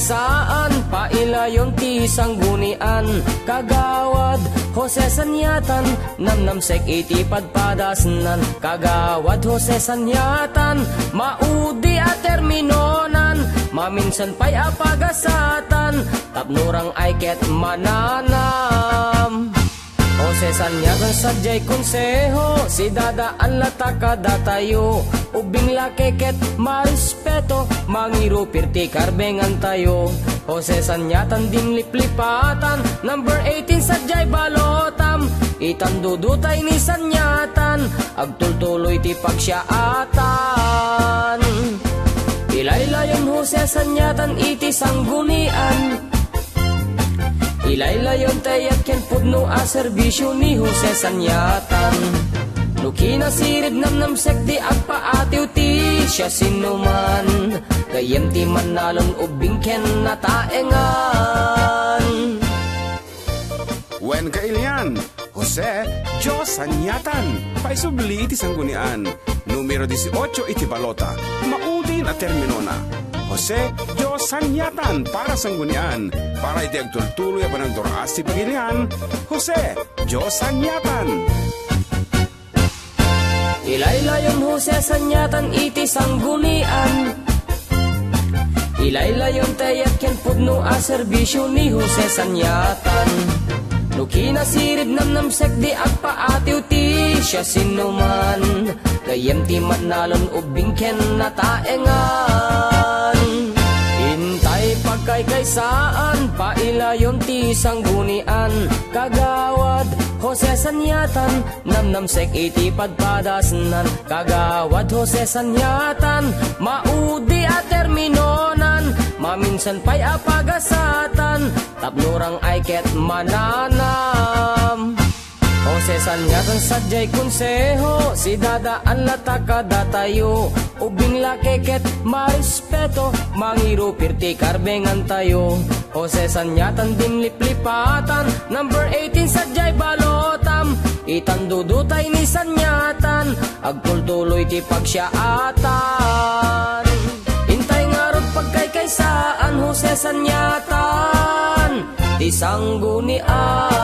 saan, pailayon ti sanggunian. Kagawad Jose Sanyatan, namnamsek iti padpadasnan. Kagawad Jose Sanyatan, maudi a terminonan. Maminsan pa'y apagasatan, tapnurang ay ket mananam. Jose Sanyatan sadyay konseho, si dadaan lataka datayo. Ubing lakeket marespeto, mangiro pirti karbengan tayo. Jose Sanyatan din liplipatan, number 18 sadyay balotam. Itandudutay ni Sanyatan, agtultuloy ti pagsiyaatan. Ilaylayon Jose Sanyatan iti sanggunian. Ilaylayon tayat ken pudno a serbisyo ni Jose Sanyatan. Nukina sirib namnamsek di agpaatiw ti siya sinuman. Gayem ti manalon ubing ken nataengan. Wen kailian, Jose Jo Sanyatan, paisubli iti sanggunian. Numero 18 iti balota, maudi na terminona. Jose Jo Sanyatan para sanggunian, para iti agtultuloy pa ng doraas ti pagilian. Jose Jo Sanyatan. Ilaylayon Jose Sanyatan iti sanggunian. Ilaylayon tayat ken pudno a serbisyo ni Jose Sanyatan. Nukina sirib namnamsek di agpaatiw ti siya sinuman. Gayem ti manalon ubing ken nataengan. Intay pagkaykaysaan, pailayon ti sanggunian. Kagawad Jose Sanyatan, namnamsek iti padpadasnan. Kagawad Jose Sanyatan, maudi a terminonan. Maminsan pa'y apagasatan, tapnurang ay ket mananam. Jose Sanyatan sadyay konseho, si dadaan lataka datayo. Ubing lakeket marespeto, mangiro pirti karbengan tayo. Jose Sanyatan din liplipatan, number 18 sadyay balotam. Itandudutay ni Sanyatan, agtultuloy ti pagsiyaatan. Intay nga rod pagkaykaysaan Jose Sanyatan, ti sanggunian.